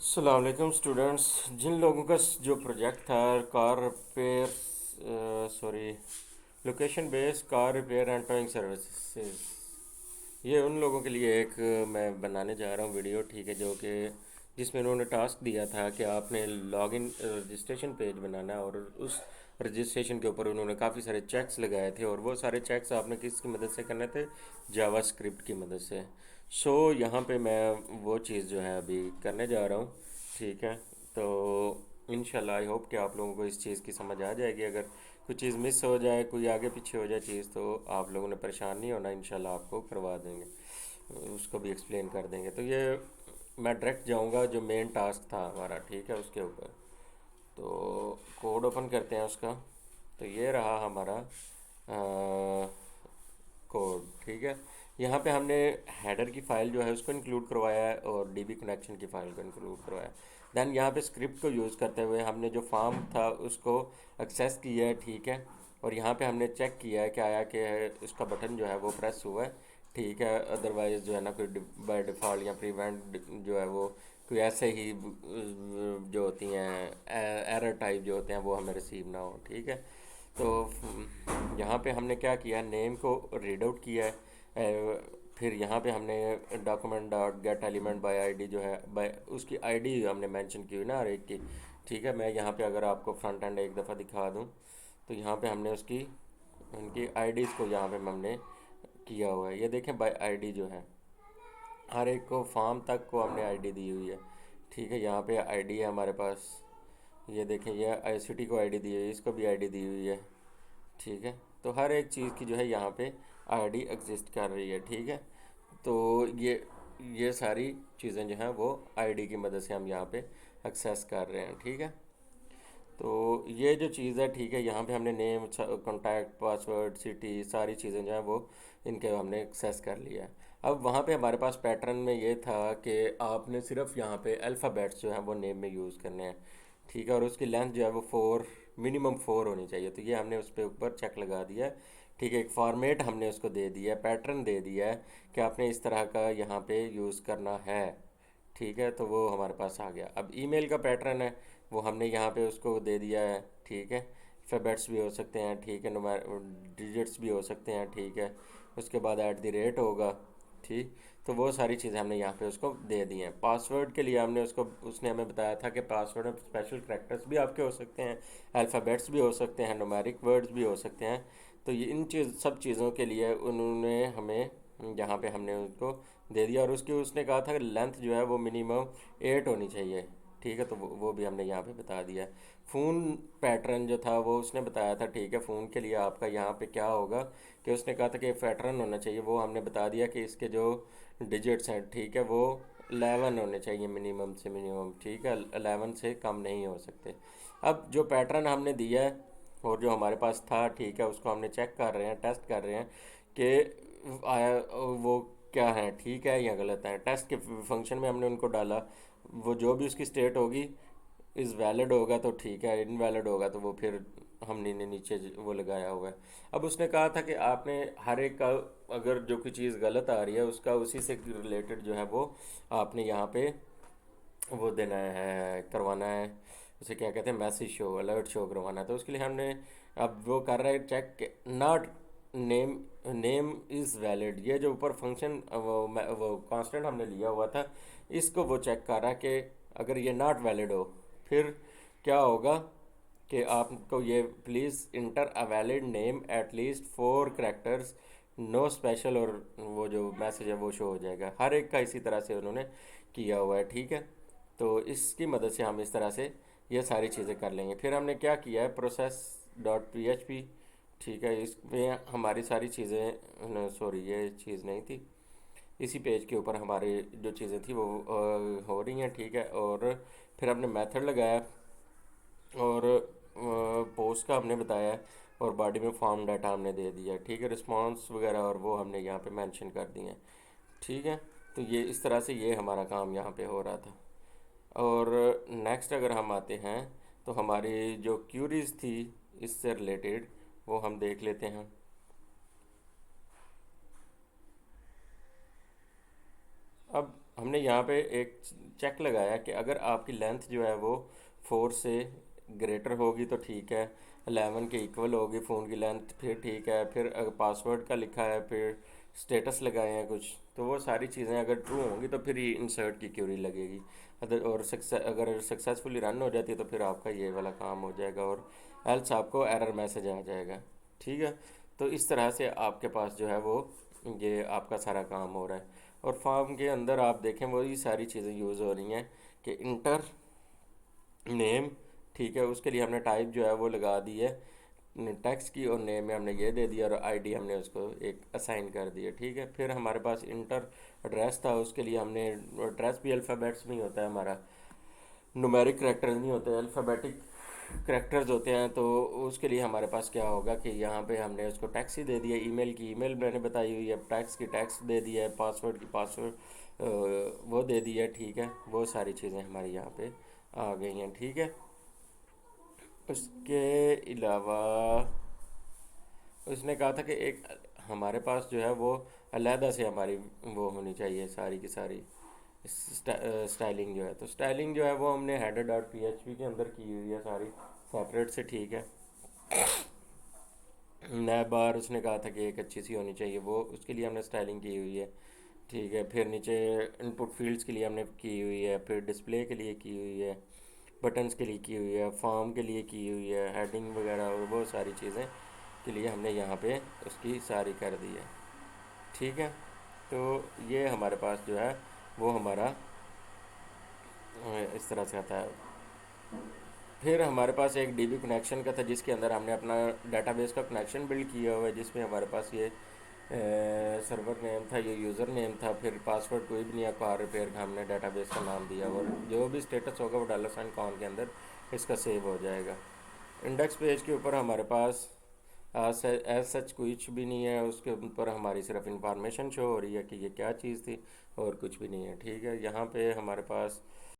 अस्सलाम वालेकुम स्टूडेंट्स। जिन लोगों का जो प्रोजेक्ट था car repair, sorry, location based car repair and towing services, ये उन लोगों के लिए एक मैं बनाने जा रहा हूँ वीडियो, ठीक है, जो कि जिसमें उन्होंने टास्क दिया था कि आपने लॉगिन रजिस्ट्रेशन पेज बनाना है, और उस रजिस्ट्रेशन के ऊपर उन्होंने काफ़ी सारे चेक्स लगाए थे, और वो सारे चेक्स आपने किसकी मदद से करने थे? जावा स्क्रिप्ट की मदद से। यहाँ पे मैं वो चीज़ जो है अभी करने जा रहा हूँ, ठीक है। तो इंशाल्लाह आई होप कि आप लोगों को इस चीज़ की समझ आ जाएगी। अगर कोई चीज़ मिस हो जाए, कोई आगे पीछे हो जाए चीज़, तो आप लोगों ने परेशान नहीं होना, इंशाल्लाह आपको करवा देंगे, उसको भी एक्सप्लेन कर देंगे। तो ये मैं डायरेक्ट जाऊंगा जो मेन टास्क था हमारा, ठीक है, उसके ऊपर। तो कोड ओपन करते हैं उसका। तो ये रहा हमारा कोड, ठीक है। यहाँ पे हमने हेडर की फ़ाइल जो है उसको इंक्लूड करवाया है, और डीबी कनेक्शन की फ़ाइल को इंक्लूड करवाया है। दैन यहाँ पे स्क्रिप्ट को यूज़ करते हुए हमने जो फॉर्म था उसको एक्सेस किया है, ठीक है। और यहाँ पे हमने चेक किया है कि आया कि उसका बटन जो है वो प्रेस हुआ है, ठीक है। अदरवाइज़ जो है ना, कोई बाय डिफ़ॉल्ट या प्रीवेंट जो है वो कोई ऐसे ही जो होती हैं एरर टाइप जो होते हैं वो हमें रिसीव ना हो, ठीक है। तो यहाँ पे हमने क्या किया, नेम को रीड आउट किया है। फिर यहाँ पे हमने document dot gate element by ID जो है, बाय उसकी आईडी हमने मेंशन की हुई ना हर एक की, ठीक है। मैं यहाँ पे अगर आपको फ्रंट एंड एक दफ़ा दिखा दूँ, तो यहाँ पे हमने उसकी उनकी आईडीज़ को यहाँ पे हमने किया हुआ है। ये देखें, बाय आईडी जो है हर एक को, फॉर्म तक को हमने आईडी दी हुई है, ठीक है। यहाँ पे आईडी है हमारे पास, ये देखें, ये आईसीटी को आईडी दी हुई है, इसको भी आईडी दी हुई है, ठीक है। तो हर एक चीज़ की जो है यहाँ पे आईडी एग्जिस्ट कर रही है, ठीक है। तो ये सारी चीज़ें जो हैं वो आईडी की मदद से हम यहाँ पे एक्सेस कर रहे हैं, ठीक है। तो ये जो चीज़ है, ठीक है, यहाँ पे हमने नेम, कॉन्टैक्ट, पासवर्ड, सिटी, सारी चीज़ें जो हैं वो इनके हमने एक्सेस कर लिया है। अब वहाँ पे हमारे पास पैटर्न में ये था कि आपने सिर्फ यहाँ पे अल्फ़ाबेट्स जो हैं वो नेम में यूज़ करने हैं, ठीक है। और उसकी लेंथ जो है वो 4, मिनिमम 4 होनी चाहिए। तो ये हमने उस पर ऊपर चेक लगा दिया है, ठीक है। एक फॉर्मेट हमने उसको दे दिया है, पैटर्न दे दिया है कि आपने इस तरह का यहाँ पे यूज़ करना है, ठीक है। तो वो हमारे पास आ गया। अब ईमेल का पैटर्न है, वो हमने यहाँ पे उसको दे दिया है, ठीक है। अल्फ़ाबेट्स भी हो सकते हैं, ठीक है, नंबर डिजिट्स भी हो सकते हैं, ठीक है। उसके बाद ऐट द रेट होगा, ठीक। तो वो सारी चीज़ें हमने यहाँ पे उसको दे दी हैं। पासवर्ड के लिए हमने उसने हमें बताया था कि पासवर्ड में स्पेशल करैक्टर्स भी आपके हो सकते हैं, अल्फ़ाबेट्स भी हो सकते हैं, न्यूमेरिक वर्ड्स भी हो सकते हैं। तो ये इन सब चीज़ों के लिए उन्होंने हमें यहाँ पे हमने उनको दे दिया, और उसकी उसने कहा था कि लेंथ जो है वो मिनिमम 8 होनी चाहिए, ठीक है। तो वो भी हमने यहाँ पे बता दिया है। फ़ोन पैटर्न जो था वो उसने बताया था, ठीक है। फ़ोन के लिए आपका यहाँ पे क्या होगा कि उसने कहा था कि पैटर्न होना चाहिए, वो हमने बता दिया कि इसके जो डिजिट्स हैं, ठीक है, वो 11 होने चाहिए मिनिमम से मिनिमम, ठीक है। 11 से कम नहीं हो सकते। अब जो पैटर्न हमने दिया है और जो हमारे पास था, ठीक है, उसको हमने चेक कर रहे हैं, टेस्ट कर रहे हैं कि वो क्या है, ठीक है या गलत है। टेस्ट के फंक्शन में हमने उनको डाला, वो जो भी उसकी स्टेट होगी, इज़ वैलिड होगा तो ठीक है, इनवैलिड होगा तो वो फिर हमने ने नीचे वो लगाया हुआ है। अब उसने कहा था कि आपने हर एक का, अगर जो कोई चीज़ गलत आ रही है उसका उसी से रिलेटेड जो है वो आपने यहाँ पे वो देना है, करवाना है। उसे क्या कहते हैं, मैसेज शो, अलर्ट शो करवाना है। तो उसके लिए हमने अब वो कर रहे हैं check, not name, name is valid, ये जो ऊपर फंक्शन वो कांस्टेंट हमने लिया हुआ था, इसको वो चेक कर रहा है कि अगर ये नॉट वैलिड हो, फिर क्या होगा कि आपको ये please enter a valid name at least 4 characters, no special, और वो जो मैसेज है वो शो हो जाएगा। हर एक का इसी तरह से उन्होंने किया हुआ है, ठीक है। तो इसकी मदद से हम इस तरह से ये सारी चीज़ें कर लेंगे। फिर हमने क्या किया है, process dot P H P, ठीक है, इसमें हमारी सारी चीज़ें, सॉरी ये चीज़ नहीं थी, इसी पेज के ऊपर हमारी जो चीज़ें थी वो हो रही हैं, ठीक है। और फिर हमने मेथड लगाया, और पोस्ट का हमने बताया है, और बॉडी में फॉर्म डाटा हमने दे दिया, ठीक है। रिस्पांस वगैरह और वो हमने यहाँ पे मेंशन कर दिए हैं, ठीक है। तो ये इस तरह से ये हमारा काम यहाँ पे हो रहा था। और नेक्स्ट अगर हम आते हैं, तो हमारी जो क्यूरीज थी इससे रिलेटेड वो हम देख लेते हैं। अब हमने यहाँ पे एक चेक लगाया कि अगर आपकी लेंथ जो है वो 4 से ग्रेटर होगी तो ठीक है, 11 के इक्वल होगी फ़ोन की लेंथ फिर ठीक है, फिर अगर पासवर्ड का लिखा है, फिर स्टेटस लगाए हैं कुछ, तो वो सारी चीज़ें अगर ट्रू होंगी तो फिर ये इंसर्ट की क्यूरी लगेगी। और अगर सक्सेसफुली रन हो जाती है तो फिर आपका ये वाला काम हो जाएगा, और एल्स आपको एरर मैसेज आ जाएगा। ठीक है। तो इस तरह से आपके पास जो है वो ये आपका सारा काम हो रहा है। और फॉर्म के अंदर आप देखें वही सारी चीज़ें यूज़ हो रही हैं कि इंटर नेम, ठीक है, उसके लिए हमने टाइप जो है वो लगा दी है टेक्स्ट की, और नेम में हमने ये दे दिया, और आईडी हमने उसको एक असाइन कर दिया। ठीक है। फिर हमारे पास इंटर एड्रेस था, उसके लिए हमने एड्रेस भी अल्फ़ाबेट्स में ही होता है हमारा, नुमेरिक करेक्टर्स नहीं होते, अल्फ़ाबेटिक करेक्टर्स होते हैं। तो उसके लिए हमारे पास क्या होगा कि यहाँ पे हमने उसको टैक्स ही दे दिया, ईमेल की ईमेल मैंने बताई हुई है, टैक्स की टैक्स दे दिया है, पासवर्ड की पासवर्ड वो दे दिया है। ठीक है। वो सारी चीज़ें हमारी यहाँ पे आ गई हैं। ठीक है। उसके अलावा उसने कहा था कि एक हमारे पास जो है वो अलहदा से हमारी वो होनी चाहिए सारी की सारी स्टाइलिंग जो है। तो स्टाइलिंग जो है वो हमने हेडर डॉट पी के अंदर की हुई है सारी सेपरेट से। ठीक है। नैब बार उसने कहा था कि एक अच्छी सी होनी चाहिए, वो उसके लिए हमने स्टाइलिंग की हुई है। ठीक है। फिर नीचे इनपुट फील्ड्स के लिए हमने की हुई है, फिर डिस्प्ले के लिए की हुई है, बटन्स के लिए की हुई है, फॉर्म के लिए की हुई है, हेडिंग वगैरह और वो सारी चीज़ें के लिए हमने यहाँ पे उसकी सारी कर दी है। ठीक है। तो ये हमारे पास जो है वो हमारा इस तरह से आता है। फिर हमारे पास एक डीबी कनेक्शन का था जिसके अंदर हमने अपना डेटाबेस का कनेक्शन बिल्ड किया हुआ है, जिसमें हमारे पास ये सर्वर नेम था, ये यूज़र नेम था, फिर पासवर्ड कोई भी नहीं है, कार रिपेयर का हमने डेटाबेस का नाम दिया, और जो भी स्टेटस होगा वो $साइन के अंदर इसका सेव हो जाएगा। इंडेक्स पेज के ऊपर हमारे पास एज सच कुछ भी नहीं है, उसके ऊपर हमारी सिर्फ इंफॉर्मेशन शो हो रही है कि ये क्या चीज़ थी, और कुछ भी नहीं है। ठीक है। यहाँ पे हमारे पास